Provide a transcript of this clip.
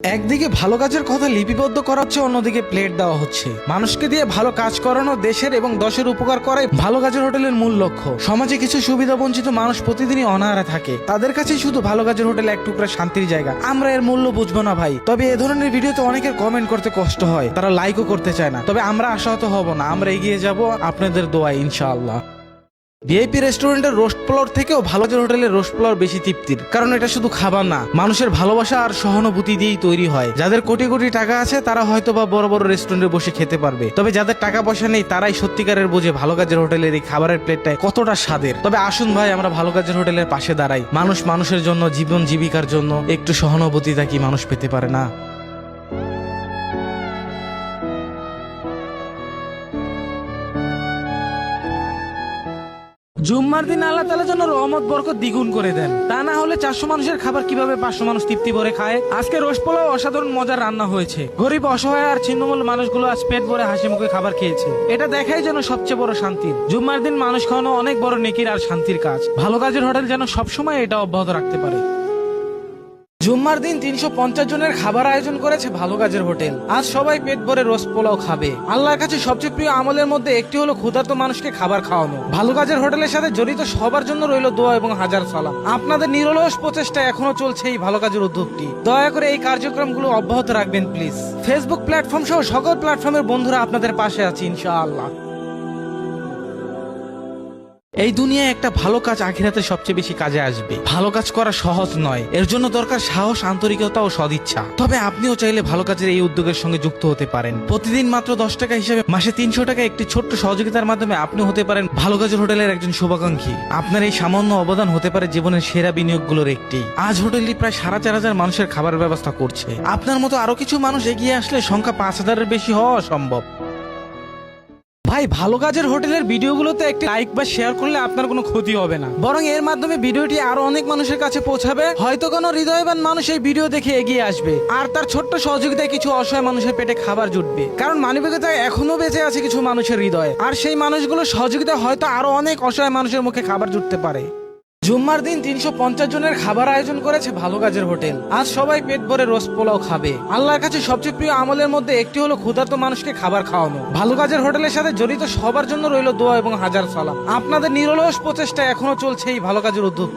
একদিকে ভালো কাজের কথা লিপিবদ্ধ করা হচ্ছে, অন্যদিকে প্লেট দেওয়া হচ্ছে। মানুষকে দিয়ে ভালো কাজ করানো, দেশের এবং দশের উপকার করাই ভালো কাজের হোটেলের মূল লক্ষ্য। সমাজে কিছু সুবিধা বঞ্চিত মানুষ প্রতিদিনই অনাহারে থাকে, তাদের কাছেই শুধু ভালো কাজের হোটেল এক টুকরা শান্তির জায়গা। আমরা এর মূল্য বুঝবো না ভাই। তবে এ ধরনের ভিডিওতে অনেকের কমেন্ট করতে কষ্ট হয়, তারা লাইকও করতে চায় না। তবে আমরা আশাহত হব না, আমরা এগিয়ে যাব আপনাদের দোয়ায় ইনশাআল্লাহ। ভিআইপি রেস্টুরেন্টের রোস্ট পোলাও থেকেও ভালো হোটেলের রোস্ট পোলাও বেশি তৃপ্তির, কারণ এটা শুধু খাবার না, মানুষের ভালোবাসা আর সহানুভূতি দিয়েই তৈরি হয়। যাদের কোটি কোটি টাকা আছে তারা হয়তো বা বড় বড় রেস্টুরেন্টে বসে খেতে পারবে, তবে যাদের টাকা পয়সা নেই তারাই সত্যিকারের বোঝে ভালো কাজের হোটেলের এই খাবারের প্লেটটা কতটা স্বাদের। তবে আসুন ভাই, আমরা ভালো কাজের হোটেলের পাশে দাঁড়াই। মানুষ মানুষের জন্য, জীবন জীবিকার জন্য একটু সহানুভূতিটা কি মানুষ পেতে পারে না? জুম্মার দিন আল্লাহ তাআলা যেন রহমত বরকত দ্বিগুণ করে দেন। তা না হলে 400 মানুষের খাবার কিভাবে 500 মানুষ তৃপ্তি ভরে খায়? আজকে রোস্ট পোলাও অসাধারণ মজার রান্না হয়েছে। গরিব, অসহায় আর ছিন্নমূল মানুষগুলো আজ পেট ভরে হাসি মুখে খাবার খেয়েছে। এটা দেখাই যেন সবচেয়ে বড় শান্তির। জুম্মার দিন মানুষ খাওয়ানো অনেক বড় নেকির আর শান্তির কাজ। ভালো কাজের হোটেল যেন সবসময় এটা অব্যাহত রাখতে পারে। জুম্মার দিন 350 জনের খাবার আয়োজন করেছে ভালো কাজের হোটেল। আজ সবাই পেট ভরে রোস্ট পোলাও খাবে। আল্লাহর কাছে সবচেয়ে প্রিয় আমলের মধ্যে একটি হলো ক্ষুধার্ত মানুষকে খাবার খাওয়ানো। ভালো কাজের হোটেলের সাথে জড়িত সবার জন্য রইল দোয়া এবং হাজার সালাম। আপনাদের নিরলস প্রচেষ্টা এখনো চলছে এই ভালো কাজের উদ্যোগটি। দয়া করে এই কার্যক্রমগুলো অব্যাহত রাখবেন প্লিজ। ফেসবুক প্ল্যাটফর্ম সহ সকল প্ল্যাটফর্মের বন্ধুরা আপনাদের পাশে আছে ইনশাআল্লাহ। এই দুনিয়ায় একটা ভালো কাজ আখিরাতে সবচেয়ে বেশি কাজে আসবে। ভালো কাজ করা সহজ নয়, এর জন্য দরকার সাহস, আন্তরিকতা ও সদিচ্ছা। তবে আপনিও চাইলে ভালো কাজের এই উদ্যোগের সঙ্গে যুক্ত হতে পারেন। প্রতিদিন মাত্র 10 টাকা হিসেবে মাসে 300 টাকা একটি ছোট্ট সহযোগিতার মাধ্যমে আপনি হতে পারেন ভালো কাজের হোটেলের একজন শুভাকাঙ্ক্ষী। আপনার এই সামান্য অবদান হতে পারে জীবনের সেরা বিনিয়োগগুলোর একটি। আজ হোটেলটি প্রায় 4,500 মানুষের খাবারের ব্যবস্থা করছে। আপনার মতো আরো কিছু মানুষ এগিয়ে আসলে সংখ্যা 5,000-এর বেশি হওয়া সম্ভব। ভাই, ভালো কাজের হোটেলের ভিডিওগুলোতে একটি লাইক বা শেয়ার করলে আপনার কোনো ক্ষতি হবে না, বরং এর মাধ্যমে ভিডিওটি আরো অনেক মানুষের কাছে পৌঁছাবে। হয়তো কোনো হৃদয়বান মানুষ এই ভিডিও দেখে এগিয়ে আসবে আর তার ছোট্ট সহযোগিতায় কিছু অসহায় মানুষের পেটে খাবার জুটবে। কারণ মানবিকতায় এখনো বেঁচে আছে কিছু মানুষের হৃদয়ে, আর সেই মানুষগুলোর সহযোগিতা হয়তো আরো অনেক অসহায় মানুষের মুখে খাবার জুটতে পারে। জুম্মার দিন 350 জনের খাবার আয়োজন করেছে ভালো কাজের হোটেল। আজ সবাই পেট ভরে রোস্ট পোলাও খাবে। আল্লাহর কাছে সবচেয়ে প্রিয় আমলের মধ্যে একটি হলো ক্ষুধার্ত মানুষকে খাবার খাওয়ানো। ভালো কাজের হোটেলের সাথে জড়িত সবার জন্য রইল দোয়া এবং হাজার সালাম। আপনাদের নিরলস প্রচেষ্টা এখনো চলছে এই ভালো কাজের উদ্যোগ।